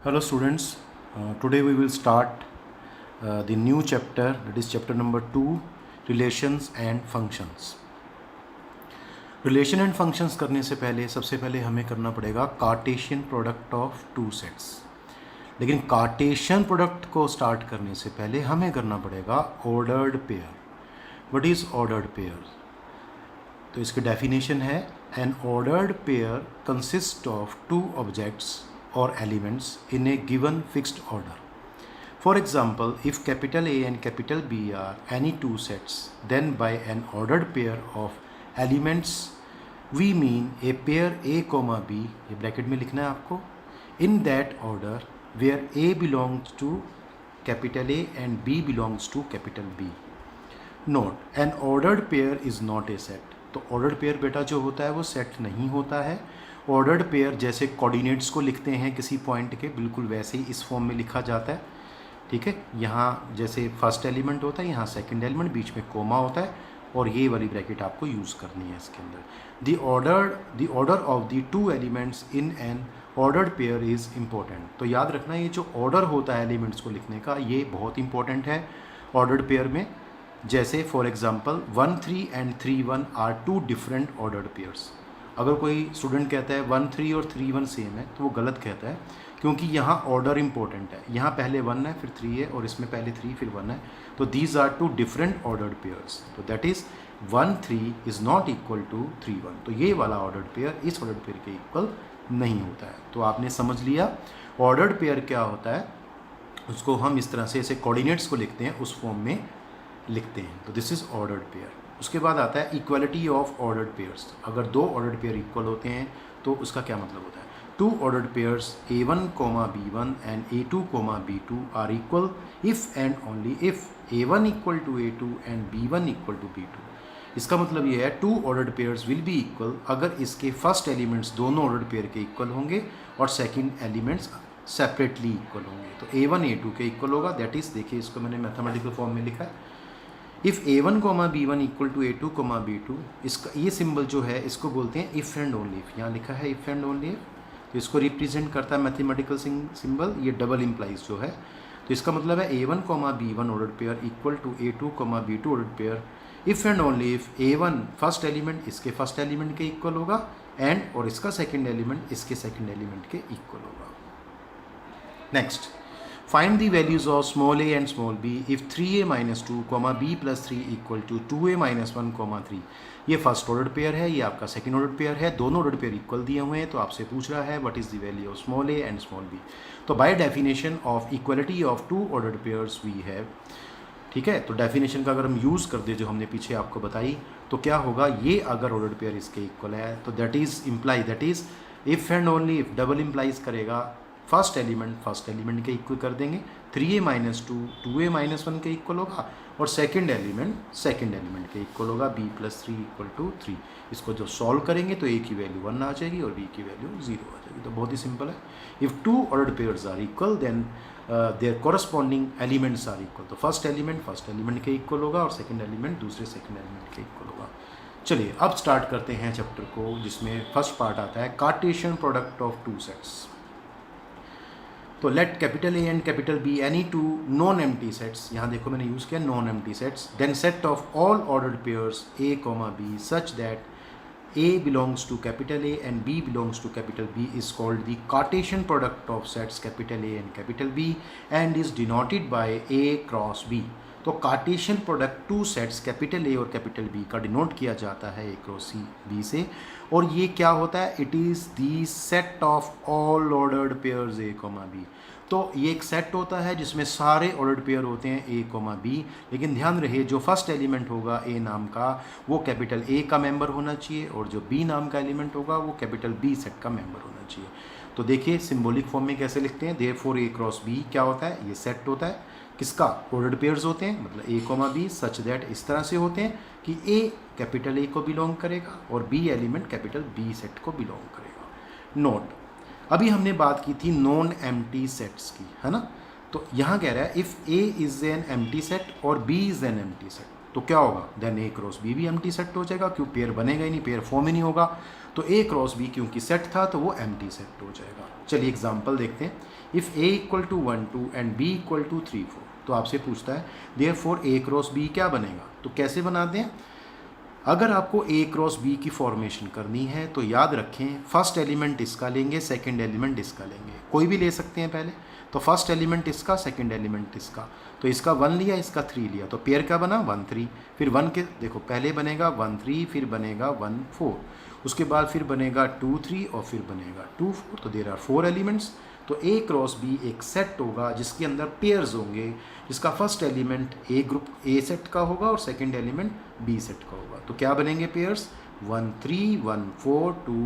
Hello students, today we will start the new chapter, that is chapter number 2, relations and functions. Relation and functions करने से पहले सबसे पहले हमें करना पड़ेगा Cartesian product of two sets. लेकिन कार्टेशियन प्रोडक्ट को स्टार्ट करने से पहले हमें करना पड़ेगा ordered pair. What is ordered pair? तो इसकी डेफिनेशन है N ordered pair consist of two objects or elements in a given fixed order. For example, if capital A and capital B are any two sets, then by an ordered pair of elements we mean a pair A comma B, ये bracket में लिखना है आपको, in that order where A belongs to capital A and B belongs to capital B. Note, an ordered pair is not a set. तो ordered pair बेटा जो होता है वो सेट नहीं होता है। ऑर्डर्ड पेयर जैसे कोऑर्डिनेट्स को लिखते हैं किसी पॉइंट के, बिल्कुल वैसे ही इस फॉर्म में लिखा जाता है। ठीक है, यहाँ जैसे फर्स्ट एलिमेंट होता है, यहाँ सेकंड एलिमेंट, बीच में कोमा होता है और ये वाली ब्रैकेट आपको यूज़ करनी है इसके अंदर। The order of the two elements in an ordered pair is important. तो याद रखना ये जो ऑर्डर होता है एलिमेंट्स को लिखने का, ये बहुत इंपॉर्टेंट है ऑर्डर्ड पेयर में। जैसे for example 1 3 and 3 1 are two different ordered pairs. अगर कोई स्टूडेंट कहता है 1 3 और 3 1 सेम है तो वो गलत कहता है, क्योंकि यहाँ ऑर्डर इंपॉर्टेंट है। यहाँ पहले 1 है फिर 3 है और इसमें पहले 3 फिर 1 है, तो these are two different ordered pairs. तो that is 1 3 is not equal to 3 1। तो ये वाला ऑर्डर्ड पेयर इस ऑर्डर्ड पेयर के इक्वल नहीं होता है। तो आपने समझ लिया ऑर्डर्ड पेयर क्या होता है, उसको हम इस तरह से ऐसे कोऑर्डिनेट्स को लिखते हैं उस फॉर्म में लिखते हैं। तो दिस इज़ ऑर्डर्ड पेयर। उसके बाद आता है इक्वलिटी ऑफ ऑर्डर्ड पेयर्स। अगर दो ऑर्डर्ड पेयर इक्वल होते हैं तो उसका क्या मतलब होता है? Two ordered pairs A1, B1 and A2, B2 are equal if and only if A1 equal to A2 and B1 equal to B2। इसका मतलब ये है two ordered pairs will be equal अगर इसके फर्स्ट एलिमेंट्स दोनों ordered pair के equal होंगे और सेकेंड एलिमेंट्स सेपरेटली इक्वल होंगे। तो A1 A2 के इक्वल होगा। दैट इज़, देखिए इसको मैंने मैथमेटिकल फॉर्म में लिखा है, if A1, B1 equal to A2, B2। इसका ये सिंबल जो है इसको बोलते हैं इफ़ एंड ओनली इफ़। यहाँ लिखा है इफ़ एंड ओनली इफ़, तो इसको रिप्रेजेंट करता है मैथमेटिकल सिंबल, ये डबल इम्प्लाइज जो है। तो इसका मतलब है A1, B1 ordered pair equal to A2, B2 ordered pair if and only if A1 first element इसके फर्स्ट एलिमेंट के इक्वल होगा एंड और इसका सेकेंड एलिमेंट इसके सेकेंड एलिमेंट के इक्वल होगा। Next, find the values of small a and small b if 3a minus 2, b plus 3 equal to 2a minus 1, 3। ये first order pair है, ये आपका सेकंड ऑर्डर पेयर है, दोनों ऑर्डर पेयर इक्वल दिए हुए हैं। तो आपसे पूछ रहा है what is the value of small a and small b। तो by definition of equality of two order pairs we have, ठीक है, तो डेफिनेशन का अगर हम यूज़ कर दे जो हमने पीछे आपको बताई, तो क्या होगा, ये अगर ऑर्डर पेयर इसके इक्वल है तो that is imply, that is if and only if double implies करेगा फर्स्ट एलिमेंट के इक्वल कर देंगे, 3a माइनस 2 2a माइनस 1 के इक्वल होगा और सेकंड एलिमेंट के इक्वल होगा b प्लस 3 इक्वल टू 3। इसको जो सॉल्व करेंगे तो a की वैल्यू 1 आ जाएगी और b की वैल्यू 0 आ जाएगी। तो बहुत ही सिंपल है। If two ordered pairs are equal then their corresponding elements are equal. तो फर्स्ट एलिमेंट के इक्वल होगा और सेकेंड एलिमेंट दूसरे सेकेंड एलिमेंट के इक्वल होगा। चलिए अब स्टार्ट करते हैं चैप्टर को, जिसमें फर्स्ट पार्ट आता है Cartesian product of two sets. तो let capital A and capital B any two non empty sets, यहाँ देखो मैंने यूज़ किया non empty sets, then set of all ordered pairs A, B such that A belongs to capital A and B belongs to capital B is called the Cartesian product of sets capital A and capital B and is denoted by A cross B। तो Cartesian product two sets capital A और capital B का denote किया जाता है A cross B से, और ये क्या होता है, it is the set of all ordered pairs A, B। तो ये एक सेट होता है जिसमें सारे ऑर्डर्ड पेयर होते हैं A, B, लेकिन ध्यान रहे जो फर्स्ट एलिमेंट होगा A नाम का वो कैपिटल A का मेंबर होना चाहिए और जो B नाम का एलिमेंट होगा वो कैपिटल B सेट का मेंबर होना चाहिए। तो देखिए सिंबॉलिक फॉर्म में कैसे लिखते हैं, देयरफॉर A क्रॉस B क्या होता है, ये सेट होता है किसका, ऑर्डर्ड पेयर्स होते हैं, मतलब A, B सच दैट इस तरह से होते हैं कि A कैपिटल A को बिलोंग करेगा और B element capital B set को बिलोंग करेगा। नोट, अभी हमने बात की थी नॉन एम्प्टी सेट्स की, है ना। तो यहाँ कह रहा है if A is an empty set और B is an empty set, तो क्या होगा, देन ए क्रॉस बी भी एम्प्टी सेट हो जाएगा, क्यों पेयर बनेगा ही नहीं, पेयर फॉर्म ही नहीं होगा, तो ए क्रॉस बी क्योंकि सेट था तो वो एम्प्टी सेट हो जाएगा। चलिए एग्जांपल देखते हैं। If A equal to 1 2 and B equal to 3 4, तो आपसे पूछता है देयरफॉर ए क्रॉस बी क्या बनेगा, तो कैसे बनाते हैं। अगर आपको ए क्रॉस बी की फॉर्मेशन करनी है तो याद रखें फर्स्ट एलिमेंट इसका लेंगे, सेकंड एलिमेंट इसका लेंगे, कोई भी ले सकते हैं पहले, तो फर्स्ट एलिमेंट इसका, सेकंड एलिमेंट इसका, तो इसका 1 लिया, इसका 3 लिया, तो पेयर क्या बना 1 3, फिर 1 के देखो पहले बनेगा 1 3, फिर बनेगा 1 4, उसके बाद फिर बनेगा 2 3 और फिर बनेगा 2 4, तो देयर आर 4 एलिमेंट्स। तो ए क्रॉस बी एक सेट होगा जिसके अंदर पेयर्स होंगे, जिसका first element A group A set का होगा और सेकंड एलिमेंट बी सेट का होगा, तो क्या बनेंगे पेयर्स 1 3 1 4 2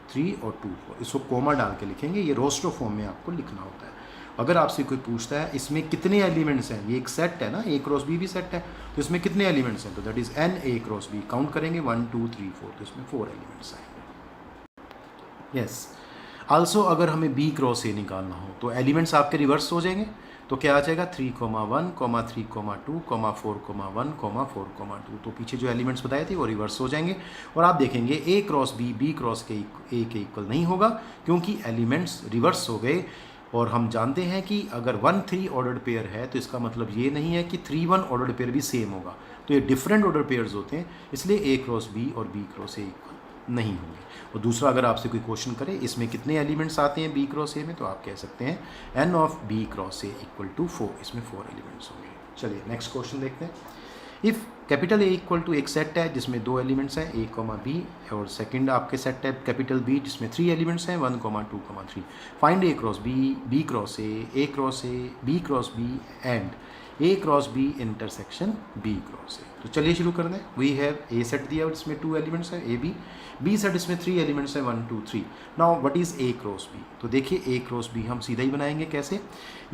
3 और 2 4, इसको कोमा डाल के लिखेंगे, ये रोस्टर फॉर्म में आपको लिखना होता है। अगर आपसे कोई पूछता है इसमें कितने एलिमेंट्स हैं, ये एक सेट है ना, ए क्रॉस बी भी सेट है, तो इसमें कितने एलिमेंट्स हैं, तो that is n A cross B, count करेंगे 1 2 3 4, तो इसमें 4 एलिमेंट्स आएंगे। यस, आल्सो अगर हमें बी क्रॉस ए निकालना हो तो एलिमेंट्स आपके रिवर्स हो जाएंगे, तो क्या आ जाएगा 3 1 3 2 4 1 4 2, तो पीछे जो एलिमेंट्स बताए थे वो रिवर्स हो जाएंगे, और आप देखेंगे ए क्रॉस बी क्रॉस के ए के इक्वल नहीं होगा क्योंकि एलिमेंट्स रिवर्स हो गए। और हम जानते हैं कि अगर 1 3 ऑर्डर्ड पेयर है तो इसका मतलब ये नहीं है कि 3 1 ऑर्डर्ड पेयर भी सेम होगा, तो ये डिफरेंट ऑर्डर पेयर्स होते हैं, इसलिए ए क्रॉस बी और बी क्रॉस ए इक्वल नहीं होंगे। और दूसरा, अगर आपसे कोई क्वेश्चन करे इसमें कितने एलिमेंट्स आते हैं बी क्रॉस ए में, तो आप कह सकते हैं n of B cross A equal to 4, इसमें 4 एलिमेंट्स होंगे। चलिए नेक्स्ट क्वेश्चन देखते हैं। If capital A equal to एक सेट है जिसमें 2 एलिमेंट्स हैं ए कॉमा बी, और सेकंड आपके सेट है कैपिटल बी जिसमें 3 एलिमेंट्स हैं 1 2 3, find A cross B cross A cross A, B cross B and A cross B intersection B cross A. तो चलिए शुरू कर दें। वी हैव ए सेट दिया इसमें 2 एलिमेंट्स हैं ए बी सेट इसमें 3 एलिमेंट्स हैं 1 2 3। Now what is A cross B, तो देखिए ए क्रॉस बी हम सीधा ही बनाएंगे, कैसे,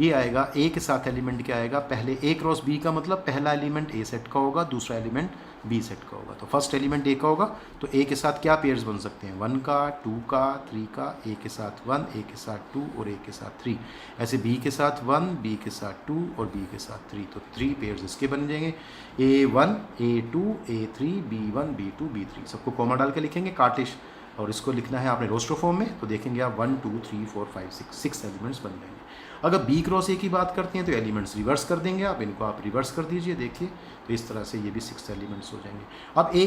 ये आएगा ए के साथ एलिमेंट क्या आएगा, पहले ए क्रॉस बी का मतलब पहला एलिमेंट ए सेट का होगा, दूसरा एलिमेंट बी सेट का होगा, तो फर्स्ट एलिमेंट ए का होगा, तो ए के साथ क्या पेयर्स बन सकते हैं 1 का 2 का 3 का, ए के साथ 1 ए के साथ 2 और ए के साथ 3, ऐसे बी के साथ 1 बी के साथ 2 और बी के साथ 3, तो 3 पेयर्स इसके बन जाएंगे A1 A2 A3 B1 B2 B3, सबको कॉमा डाल के लिखेंगे कार्टेश, और इसको लिखना है आपने रोस्टर फॉर्म में, तो देखेंगे आप 1 2 3 4 5 6 एलिमेंट्स बन जाएंगे। अगर बी क्रॉस ए की बात करते हैं तो एलिमेंट्स रिवर्स कर देंगे आप, इनको आप रिवर्स कर दीजिए, देखिए तो इस तरह से ये भी 6 एलिमेंट्स हो जाएंगे। अब ए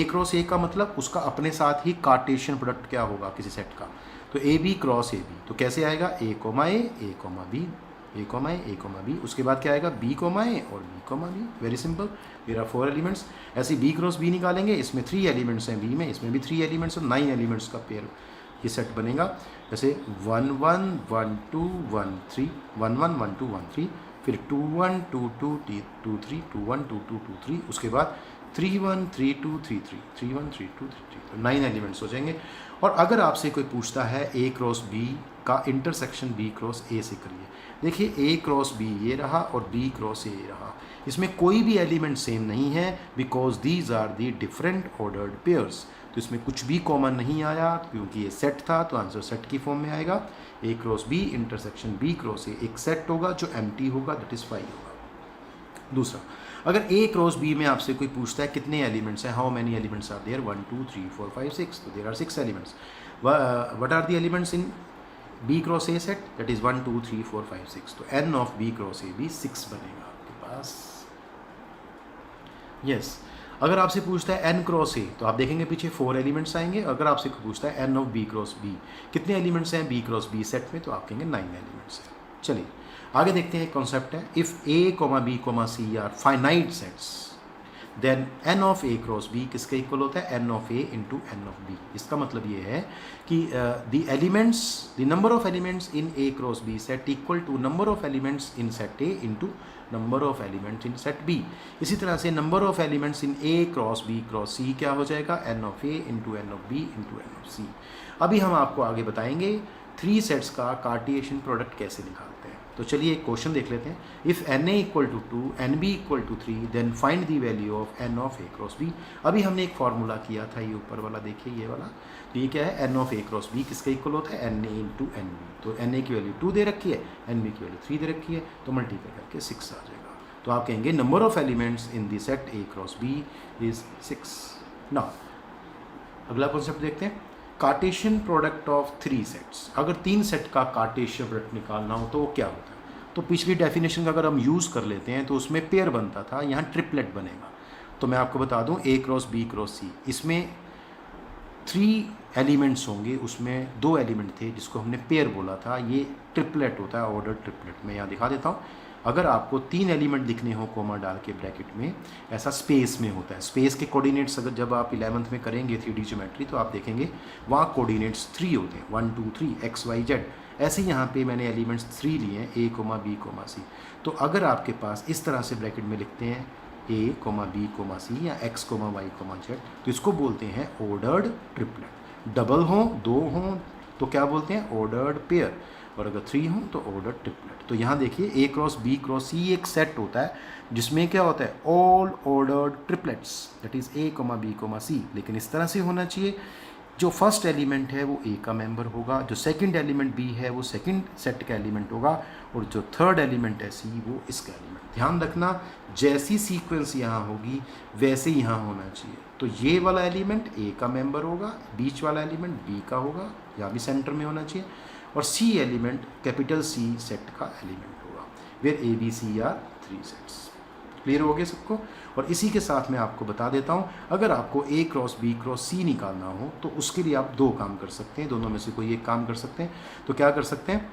क्रॉस ए का मतलब उसका अपने साथ ही कार्टेशियन प्रोडक्ट क्या होगा किसी सेट का, तो A B cross A B, तो कैसे आएगा A comma B A comma B, उसके बाद क्या आएगा बी कॉमा ए और B comma B, very simple, there are 4 elements. ऐसे बी क्रॉस बी निकालेंगे, इसमें 3 एलिमेंट्स हैं बी में, इसमें भी 3 एलिमेंट्स और 9 एलिमेंट्स का पेयर ये सेट बनेगा, जैसे 1 1 1 2 1 3 1 1 1 2 1 3, फिर 2 1 2 2 2 3 2 1 2 2 2 3, उसके बाद 3 1 3 2 3 3 3 1 3 2 3 3, तो 9 एलिमेंट्स हो जाएंगे। और अगर आपसे कोई पूछता है ए क्रॉस बी का इंटरसेक्शन बी क्रॉस ए से करिए, देखिए ए क्रॉस बी ये रहा और बी क्रॉस ए रहा, इसमें कोई भी एलिमेंट सेम नहीं है because these are the different ordered pairs, तो इसमें कुछ भी कॉमन नहीं आया क्योंकि ये सेट था, तो आंसर सेट की फॉर्म में आएगा, A cross B intersection B cross A एक सेट होगा जो एम्प्टी होगा, दैट इज 5 होगा। दूसरा, अगर ए क्रॉस बी में आपसे कोई पूछता है कितने एलिमेंट्स हैं, how many elements are there 1 2 3 4 5 6, तो there are 6 elements. What are the elements in B cross A set, that is 1 2 3 4 5 6, तो n of B cross A भी 6 बनेगा आपके पास। यस, अगर आपसे पूछता है एन क्रॉस ए, तो आप देखेंगे पीछे 4 एलिमेंट्स आएंगे। अगर आपसे पूछता है N of B cross B, कितने एलिमेंट्स हैं बी क्रॉस बी सेट में, तो आप कहेंगे 9 एलिमेंट्स हैं। चलिए आगे देखते हैं, कॉन्सेप्ट है if A comma B comma C are finite sets then N of A cross B किसके इक्वल होता है, N of A into N of B. इसका मतलब ये है कि the number of elements in A cross B set equal to number of elements in set A into number of elements in set B. इसी तरह से number of elements in A cross C क्या हो जाएगा, N of A into N of B into N of C. अभी हम आपको आगे बताएंगे 3 सेट्स का कार्टेशियन प्रोडक्ट कैसे निकालते हैं। तो चलिए एक क्वेश्चन देख लेते हैं। If n A equal to 2 n B equal to 3 then find the value of n of A cross B. अभी हमने एक फार्मूला किया था, ये ऊपर वाला देखिए ये वाला, तो ये क्या है, N of A cross B किसके इक्वल होता है, n A into n B. तो एन ए की वैल्यू 2 दे रखी है, एन बी की वैल्यू 3 दे रखी है, तो मल्टीप्लाई करके 6 आ जाएगा। तो आप कहेंगे number of elements in the set A cross B is 6। Now अगला कॉन्सेप्ट देखते हैं, कार्टेशियन प्रोडक्ट ऑफ 3 सेट्स। अगर 3 सेट का कार्टेशियन प्रोडक्ट निकालना हो तो वो क्या होता है? तो पिछली डेफिनेशन का अगर हम यूज़ कर लेते हैं तो उसमें पेयर बनता था, यहाँ ट्रिपलेट बनेगा। तो मैं आपको बता दूं ए क्रॉस बी क्रॉस सी, इसमें 3 एलिमेंट्स होंगे, उसमें 2 एलिमेंट थे जिसको हमने पेयर बोला था, ये ट्रिपलेट होता है, ऑर्डर ट्रिपलेट। मैं यहाँ दिखा देता हूँ। अगर आपको 3 एलिमेंट दिखने हो कोमा डाल के ब्रैकेट में, ऐसा स्पेस में होता है। स्पेस के कोऑर्डिनेट्स अगर जब आप 11th में करेंगे 3D ज्योमेट्री तो आप देखेंगे वहाँ कोऑर्डिनेट्स 3 होते हैं, 1 2 3 एक्स वाई जेड। ऐसे यहाँ पे मैंने एलिमेंट्स 3 लिए हैं, ए कोमा बी कोमा सी। तो अगर आपके पास इस तरह से ब्रैकेट में लिखते हैं A comma B comma C या X comma Y comma Z, तो इसको बोलते हैं ऑर्डर्ड ट्रिपलेट। डबल हों, 2 हों तो क्या बोलते हैं? Ordered pair. और अगर 3 हों तो ऑर्डर ट्रिपलेट। तो यहाँ देखिए A cross B cross C एक सेट होता है जिसमें क्या होता है? All ordered triplets, that is A comma B comma C. लेकिन इस तरह से होना चाहिए, जो फर्स्ट एलिमेंट है वो ए का मेंबर होगा, जो सेकंड एलिमेंट बी है वो सेकंड सेट का एलिमेंट होगा, और जो थर्ड एलिमेंट है सी वो इसका एलिमेंट। ध्यान रखना, जैसी सीक्वेंस यहाँ होगी वैसे ही यहाँ होना चाहिए। तो ये वाला एलिमेंट ए का मेंबर होगा, बीच वाला एलिमेंट बी का होगा, या भी सेंटर में होना चाहिए, और C element capital C set का एलिमेंट होगा। Where A B C are 3 sets. Clear हो गया सबको? और इसी के साथ मैं आपको बता देता हूँ, अगर आपको ए क्रॉस बी क्रॉस सी निकालना हो तो उसके लिए आप 2 काम कर सकते हैं, दोनों में से कोई एक काम कर सकते हैं। तो क्या कर सकते हैं?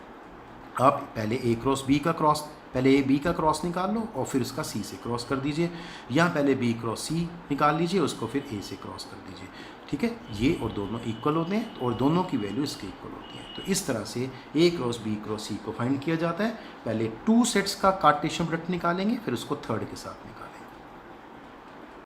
आप पहले ए क्रॉस बी का क्रॉस, पहले ए बी का क्रॉस निकाल लो और फिर उसका सी से क्रॉस कर दीजिए, या पहले बी क्रॉस सी निकाल लीजिए, उसको फिर ए से क्रॉस कर दीजिए। ठीक है, ये और दोनों इक्वल होते हैं और दोनों की वैल्यू इसके इक्वल होती है। तो इस तरह से ए क्रॉस बी क्रॉस सी को फाइंड किया जाता है। पहले 2 सेट्स का कार्टेशियन प्रोडक्ट निकालेंगे, फिर उसको थर्ड के साथ निकालेंगे।